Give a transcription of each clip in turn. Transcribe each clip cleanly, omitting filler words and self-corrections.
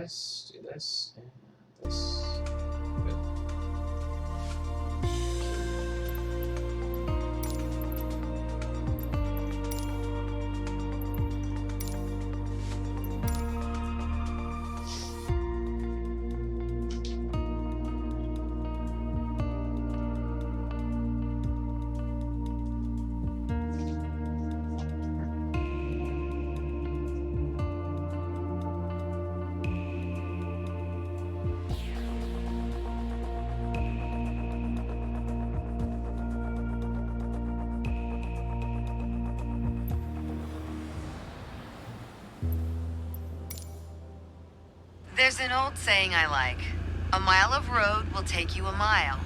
this, and this. Good. There's an old saying I like. A mile of road will take you a mile.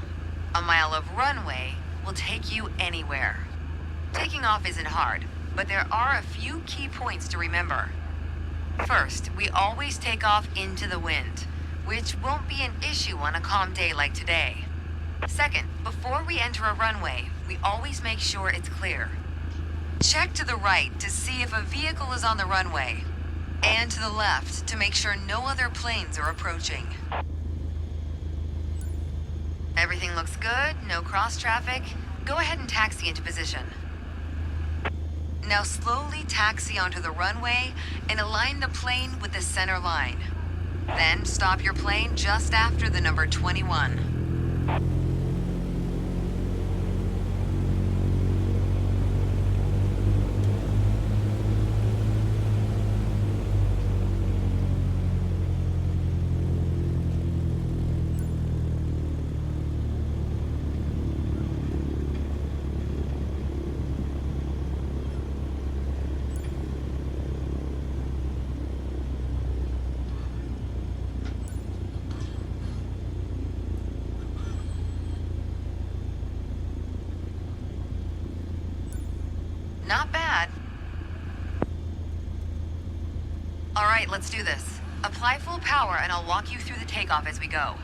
A mile of runway will take you anywhere. Taking off isn't hard, but there are a few key points to remember. First, we always take off into the wind, which won't be an issue on a calm day like today. Second, before we enter a runway, we always make sure it's clear. Check to the right to see if a vehicle is on the runway, and to the left to make sure no other planes are approaching. Everything looks good, no cross traffic. Go ahead and taxi into position. Now slowly taxi onto the runway and align the plane with the center line. Then stop your plane just after the number 21. Not bad. All right, let's do this. Apply full power and I'll walk you through the takeoff as we go.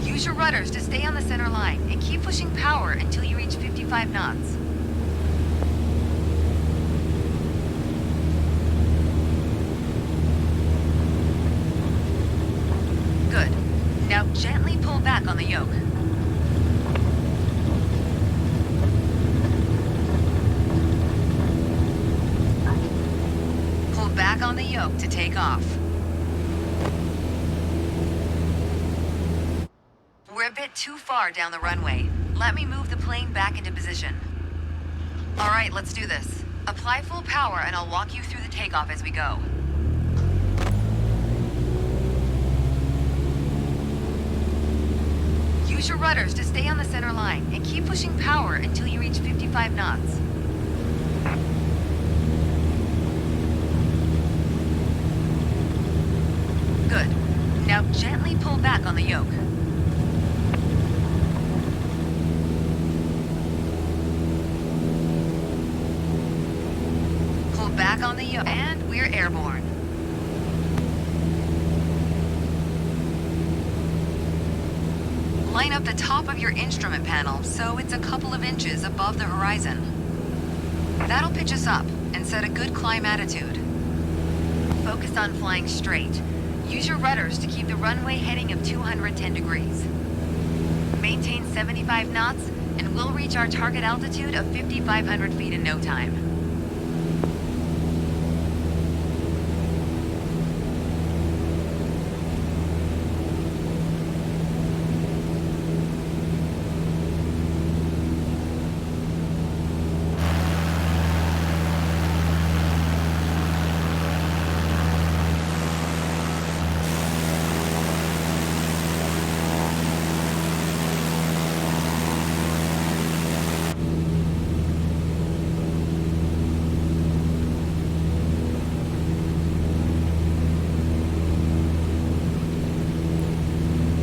Use your rudders to stay on the center line and keep pushing power until you reach 55 knots. Good. Now gently pull back on the yoke. Pull back on the yoke to take off. We're a bit too far down the runway. Let me move the plane back into position. All right, let's do this. Apply full power and I'll walk you through the takeoff as we go. Use your rudders to stay on the center line and keep pushing power until you reach 55 knots. Good. Now gently pull back on the yoke. Pull back on the yoke, and we're airborne. Line up the top of your instrument panel so it's a couple of inches above the horizon. That'll pitch us up and set a good climb attitude. Focus on flying straight. Use your rudders to keep the runway heading of 210 degrees. Maintain 75 knots and we'll reach our target altitude of 5,500 feet in no time.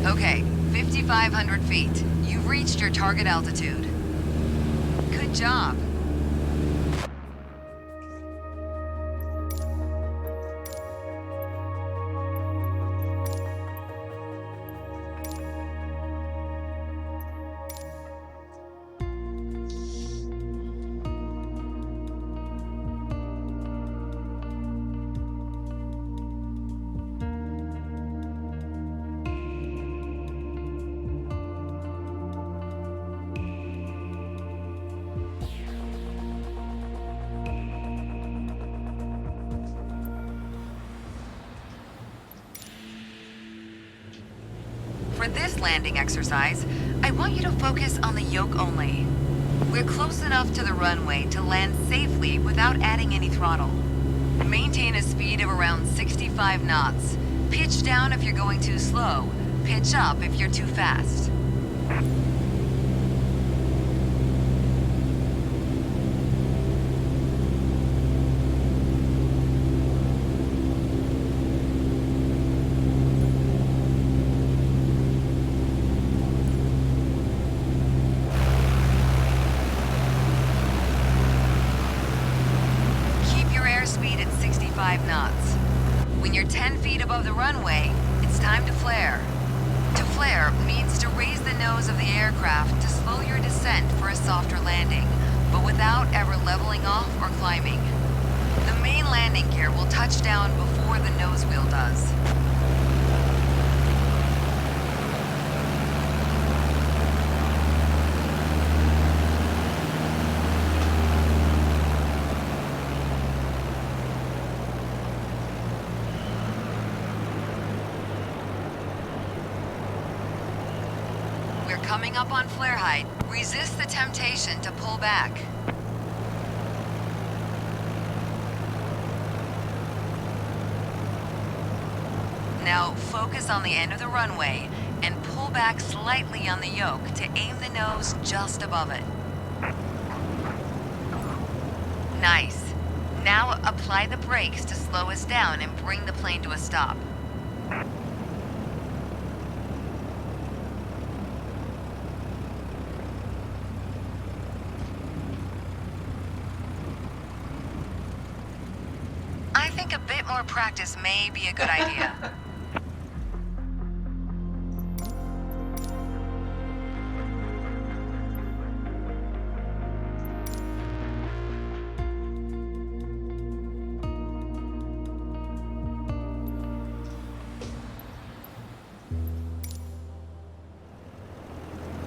Okay, 5,500 feet. You've reached your target altitude. Good job. For this landing exercise, I want you to focus on the yoke only. We're close enough to the runway to land safely without adding any throttle. Maintain a speed of around 65 knots. Pitch down if you're going too slow. Pitch up if you're too fast. Keep your airspeed at 65 knots. When you're 10 feet above the runway, it's time to flare. To flare means to raise the nose of the aircraft to slow your descent for a softer landing, but without ever leveling off or climbing. The main landing gear will touch down before the nose wheel does. We're coming up on flare height. Resist the temptation to pull back. Now focus on the end of the runway and pull back slightly on the yoke to aim the nose just above it. Nice. Now apply the brakes to slow us down and bring the plane to a stop. I think a bit more practice may be a good idea.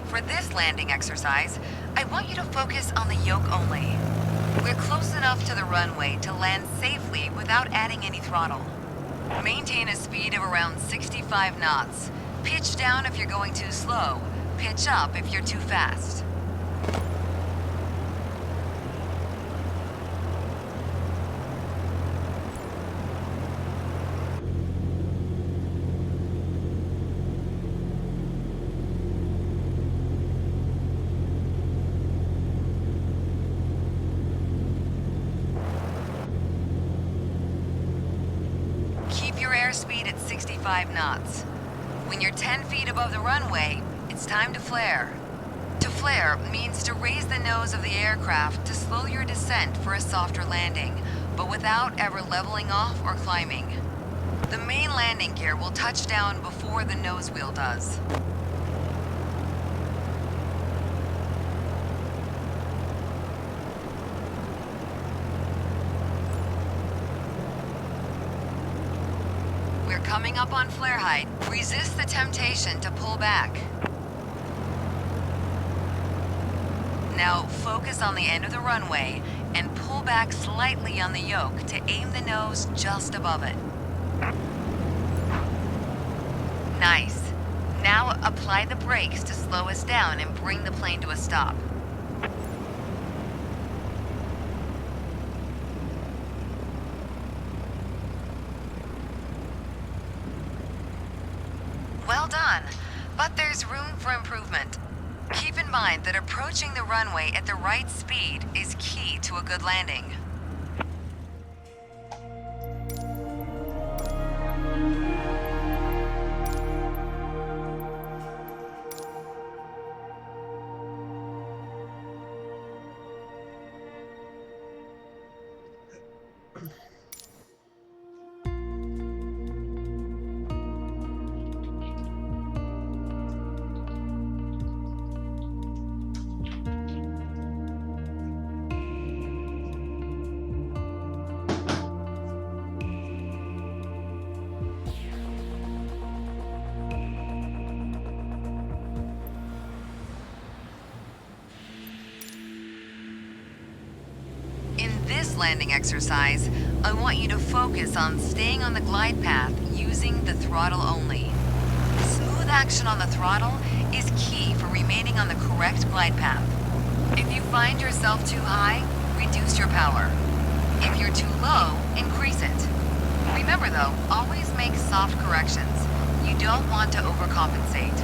For this landing exercise, I want you to focus on the yoke only. We're close enough to the runway to land safely without adding any throttle. Maintain a speed of around 65 knots. Pitch down if you're going too slow. Pitch up if you're too fast. Keep your airspeed at 65 knots. When you're 10 feet above the runway, it's time to flare. To flare means to raise the nose of the aircraft to slow your descent for a softer landing, but without ever leveling off or climbing. The main landing gear will touch down before the nose wheel does. We're coming up on flare height. Resist the temptation to pull back. Now focus on the end of the runway and pull back slightly on the yoke to aim the nose just above it. Nice. Now apply the brakes to slow us down and bring the plane to a stop. Well done, but there's room for improvement. Keep in mind that approaching the runway at the right speed is key to a good landing. This landing exercise, I want you to focus on staying on the glide path using the throttle only. Smooth action on the throttle is key for remaining on the correct glide path. If you find yourself too high, reduce your power. If you're too low, increase it. Remember though, always make soft corrections. You don't want to overcompensate.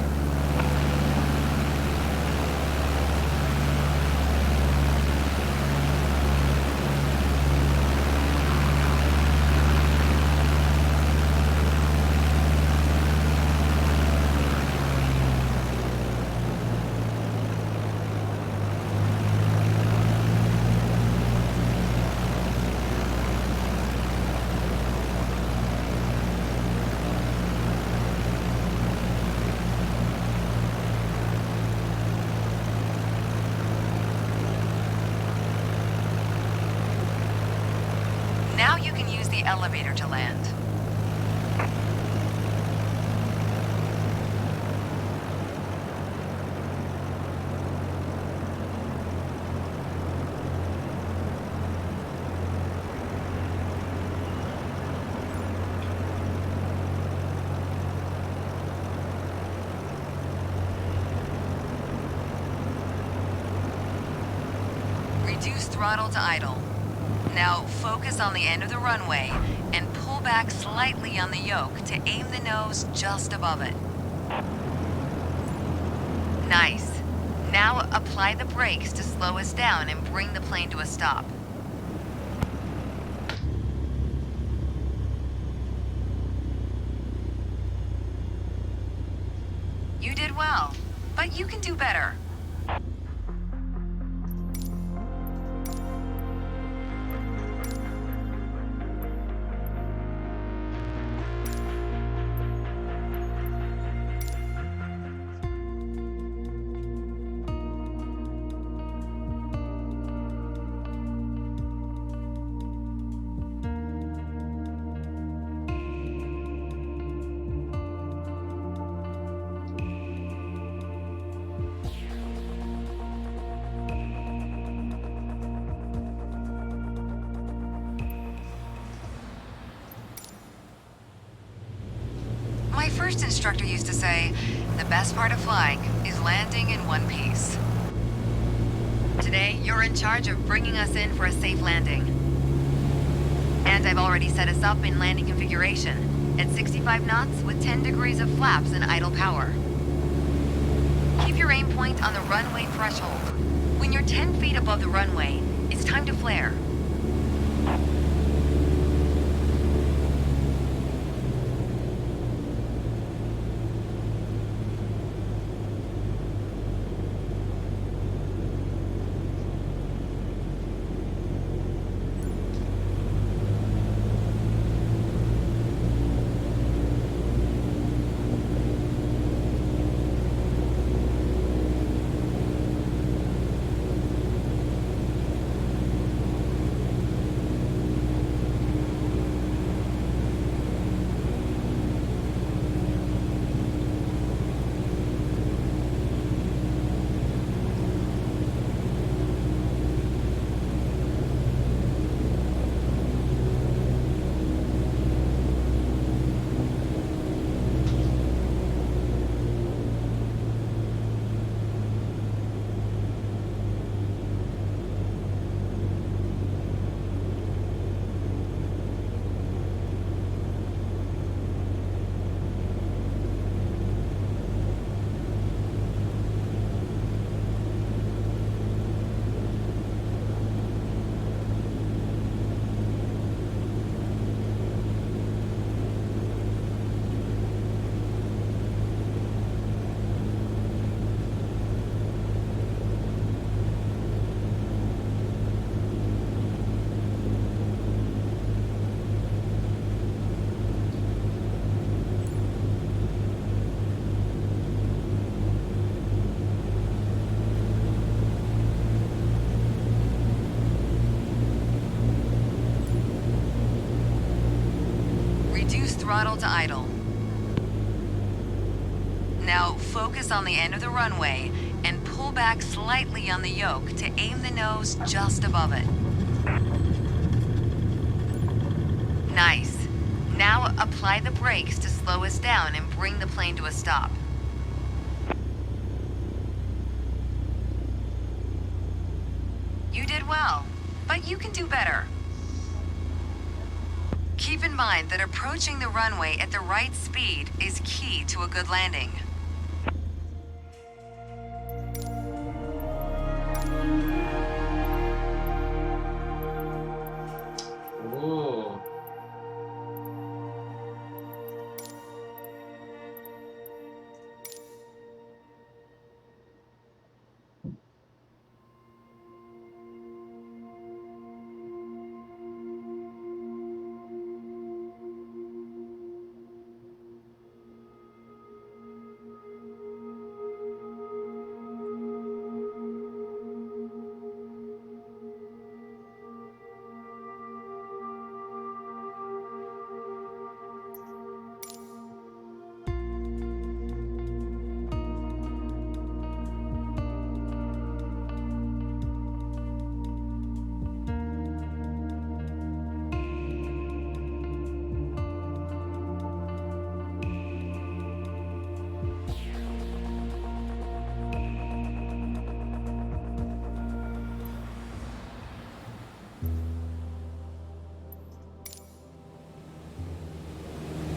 Now you can use the elevator to land. Reduce throttle to idle. Now focus on the end of the runway and pull back slightly on the yoke to aim the nose just above it. Nice. Now apply the brakes to slow us down and bring the plane to a stop. You did well, but you can do better. My first instructor used to say, the best part of flying is landing in one piece. Today, you're in charge of bringing us in for a safe landing. And I've already set us up in landing configuration at 65 knots with 10 degrees of flaps and idle power. Keep your aim point on the runway threshold. When you're 10 feet above the runway, it's time to flare. Throttle to idle. Now focus on the end of the runway and pull back slightly on the yoke to aim the nose just above it. Nice. Now apply the brakes to slow us down and bring the plane to a stop. You did well, but you can do better. Keep in mind that approaching the runway at the right speed is key to a good landing. Ooh.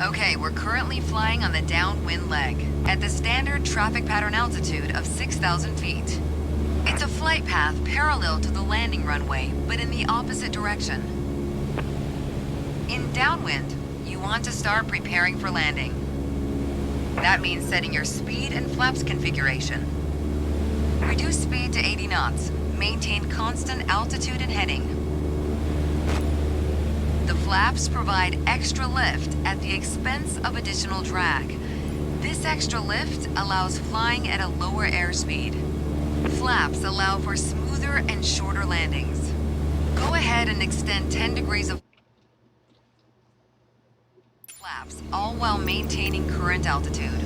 Okay, we're currently flying on the downwind leg at the standard traffic pattern altitude of 6,000 feet. It's a flight path parallel to the landing runway, but in the opposite direction. In downwind, you want to start preparing for landing. That means setting your speed and flaps configuration. Reduce speed to 80 knots. Maintain constant altitude and heading. The flaps provide extra lift at the expense of additional drag. This extra lift allows flying at a lower airspeed. Flaps allow for smoother and shorter landings. Go ahead and extend 10 degrees of flaps, all while maintaining current altitude.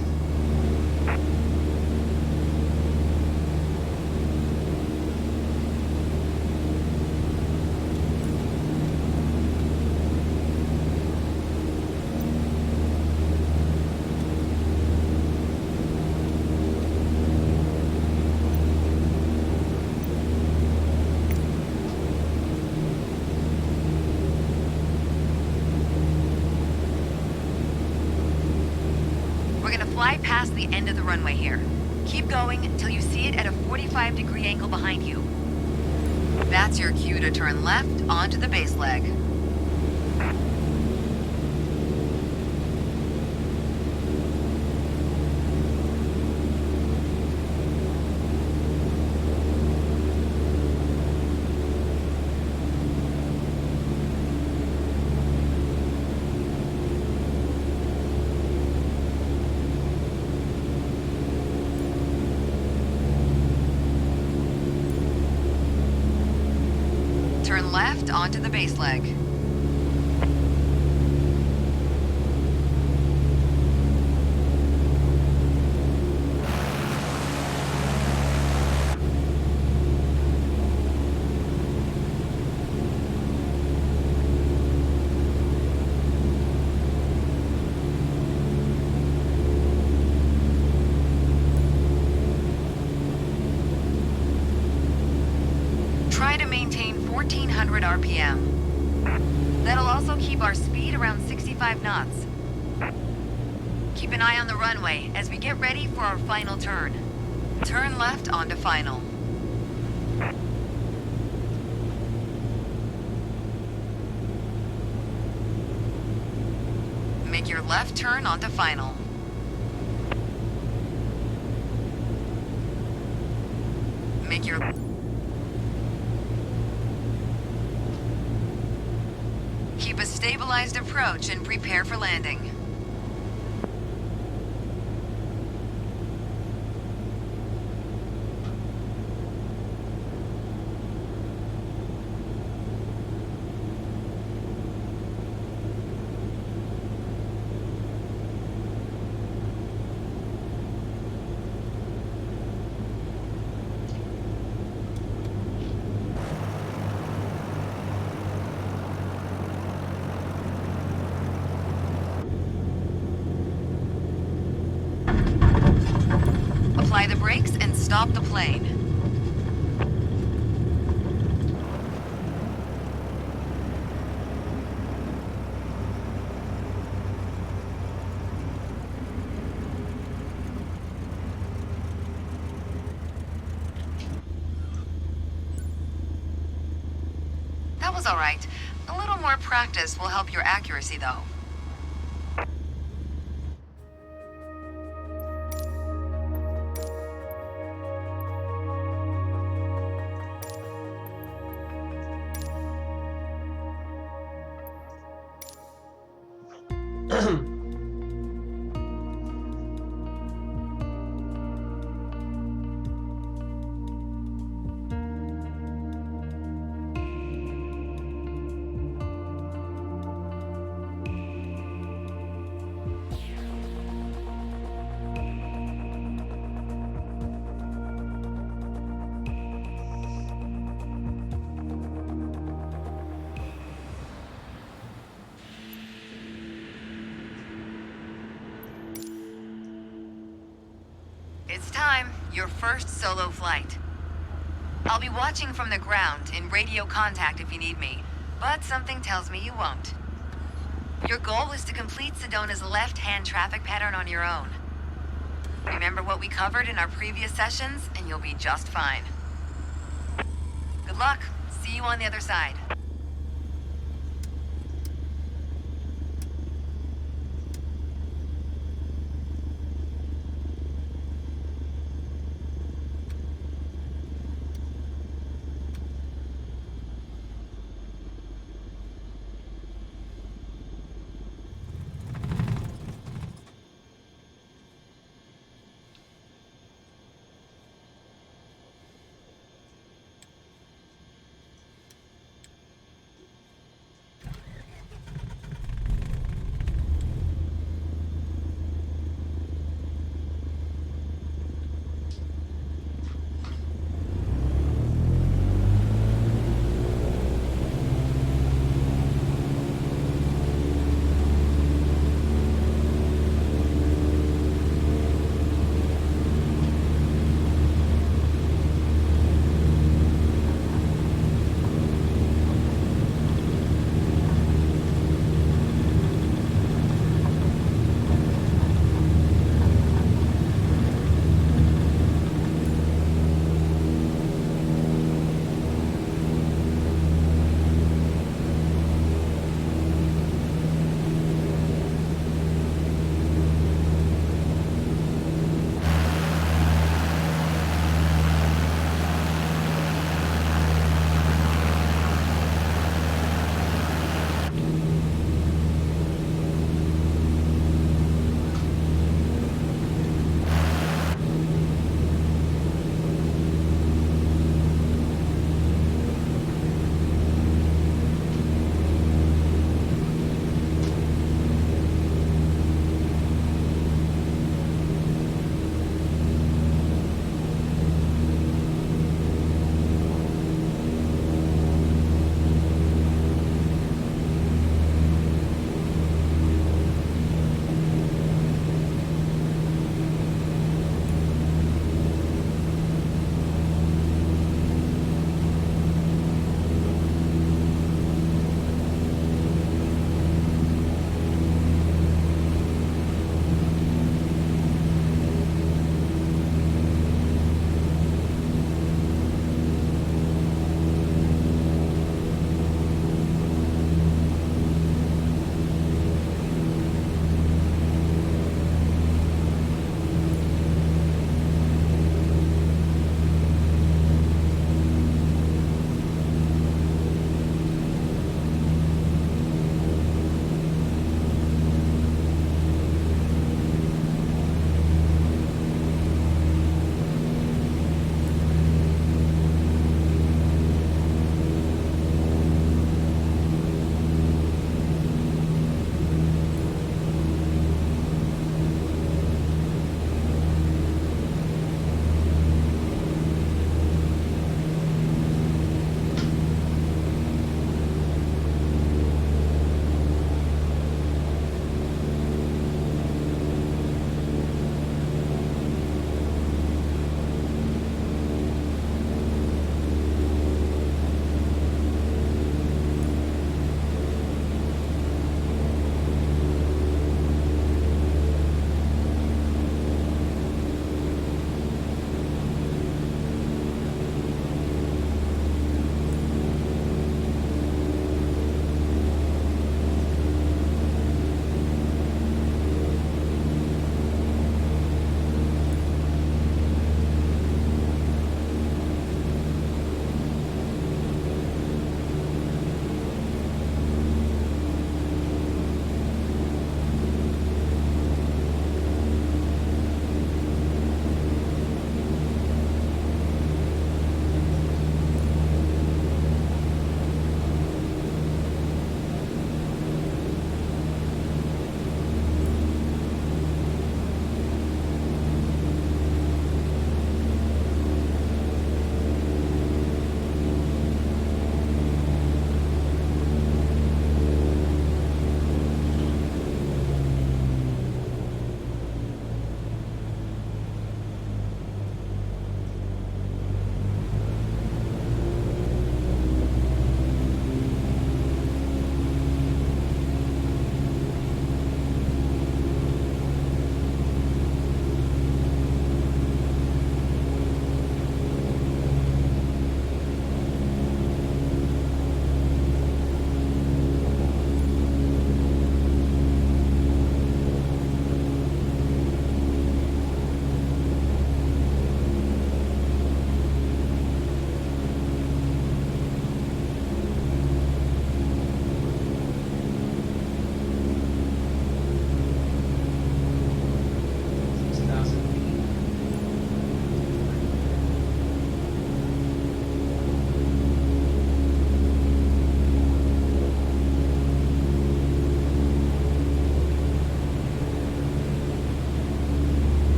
Fly past the end of the runway here. Keep going until you see it at a 45-degree angle behind you. That's your cue to turn left onto the base leg. Turn left onto the base leg. Try to maintain 1400 RPM. That'll also keep our speed around 65 knots. Keep an eye on the runway as we get ready for our final turn. Turn left onto final. Make your left turn onto final. Make your Keep a stabilized approach and prepare for landing. Apply the brakes and stop the plane. was all right. A little more practice will help your accuracy, though. It's time, your first solo flight. I'll be watching from the ground in radio contact if you need me, but something tells me you won't. Your goal is to complete Sedona's left-hand traffic pattern on your own. Remember what we covered in our previous sessions, and you'll be just fine. Good luck. See you on the other side.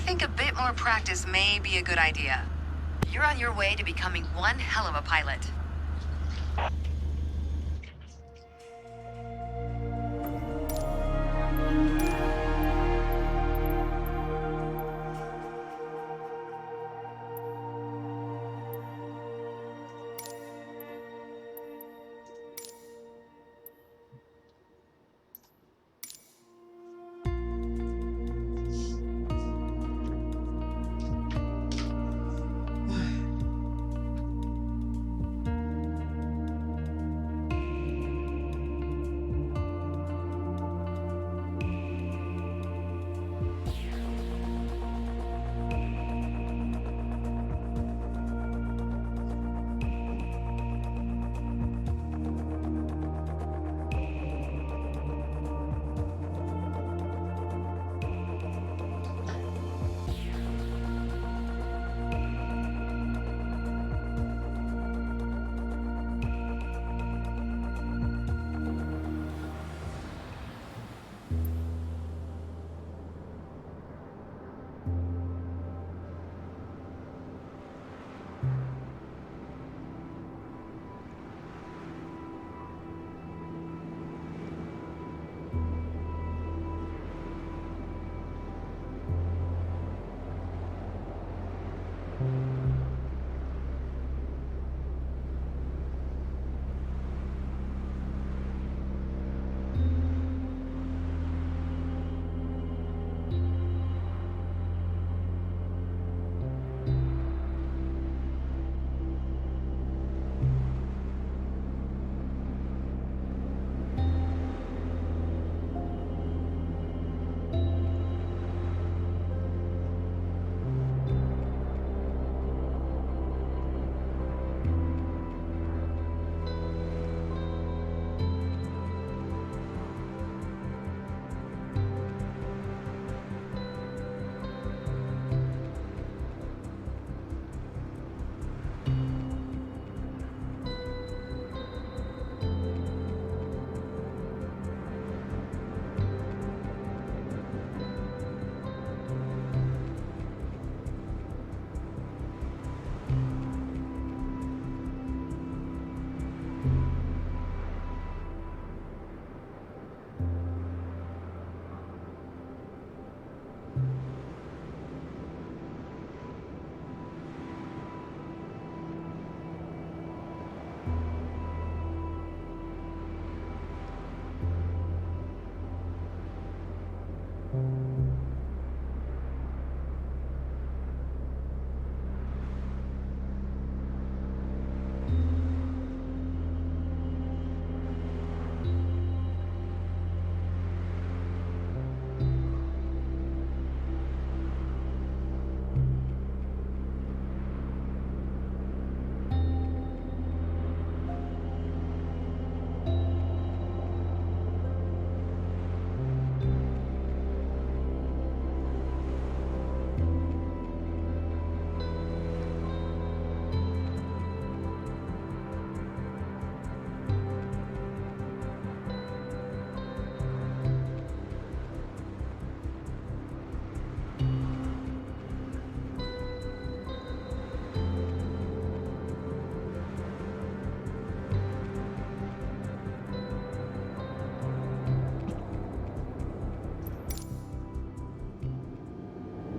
think a bit more practice may be a good idea. You're on your way to becoming one hell of a pilot.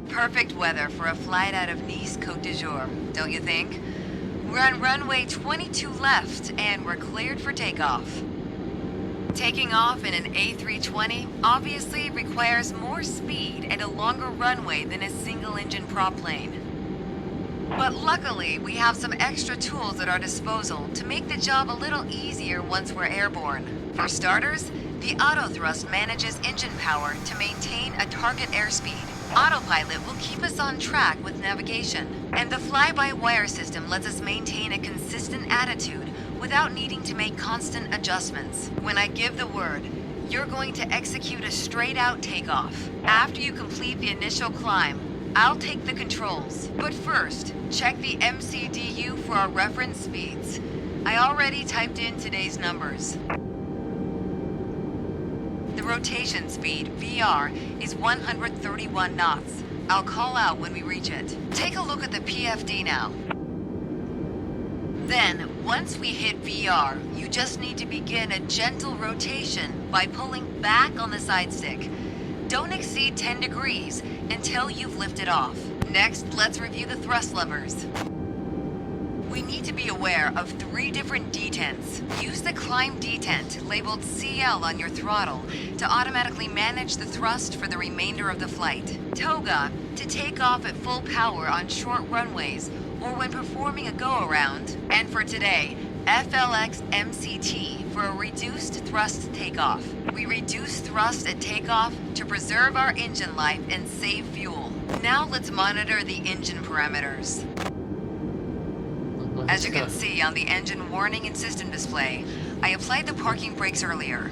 Perfect weather for a flight out of Nice Côte d'Azur, don't you think? We're on runway 22 left, and we're cleared for takeoff. Taking off in an A320 obviously requires more speed and a longer runway than a single-engine prop plane. But luckily, we have some extra tools at our disposal to make the job a little easier once we're airborne. For starters, the autothrust manages engine power to maintain a target airspeed. Autopilot will keep us on track with navigation, and the fly-by-wire system lets us maintain a consistent attitude without needing to make constant adjustments. When I give the word, you're going to execute a straight-out takeoff. After you complete the initial climb, I'll take the controls. But first, check the MCDU for our reference speeds. I already typed in today's numbers. The rotation speed, VR, is 131 knots. I'll call out when we reach it. Take a look at the PFD now. Then, once we hit VR, you just need to begin a gentle rotation by pulling back on the side stick. Don't exceed 10 degrees until you've lifted off. Next, let's review the thrust levers. We need to be aware of 3 different detents. Use the climb detent labeled CL on your throttle to automatically manage the thrust for the remainder of the flight. Toga to take off at full power on short runways or when performing a go-around. And for today, FLX MCT for a reduced thrust takeoff. We reduce thrust at takeoff to preserve our engine life and save fuel. Now let's monitor the engine parameters. As you can see on the engine warning and system display, I applied the parking brakes earlier.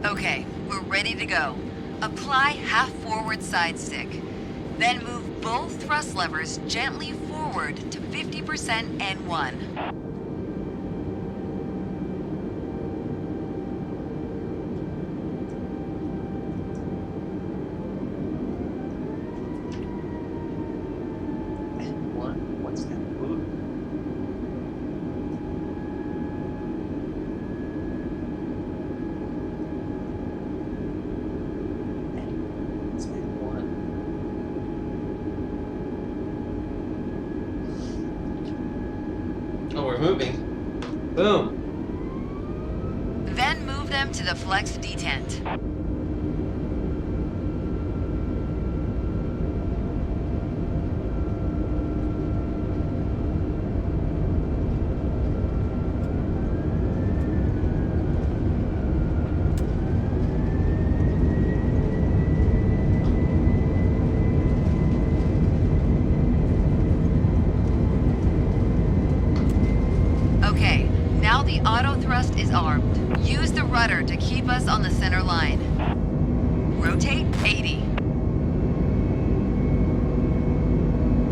Okay, we're ready to go. Apply half forward side stick. Then move both thrust levers gently forward to 50% N1. What's that? Ooh. It's N1. Oh, we're moving. Boom. Then move them to the flex detent. Okay, now the auto thrust is armed. Use the rudder to keep us on the center line. Rotate 80.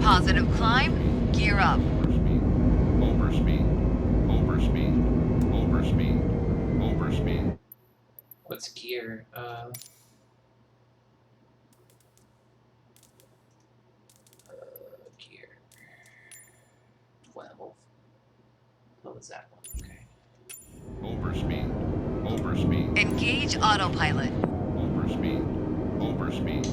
Positive climb, gear up. Overspeed, overspeed, overspeed, overspeed, overspeed. What's gear? Gear 12. What was that one? Okay. Overspeed, overspeed, Engage autopilot. overspeed, overspeed,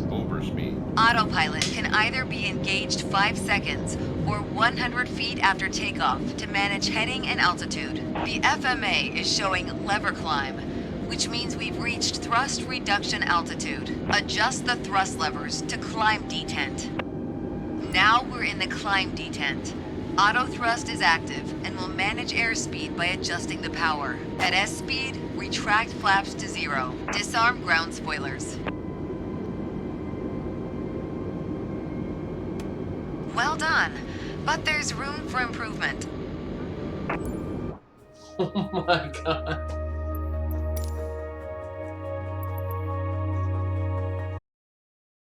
overspeed. Autopilot can either be engaged 5 seconds or 100 feet after takeoff to manage heading and altitude. The FMA is showing lever climb, which means we've reached thrust reduction altitude. Adjust the thrust levers to climb detent. Now we're in the climb detent. Auto thrust is active and will manage airspeed by adjusting the power. At S speed, retract flaps to 0. Disarm ground spoilers. Well done, but there's room for improvement. Oh my god.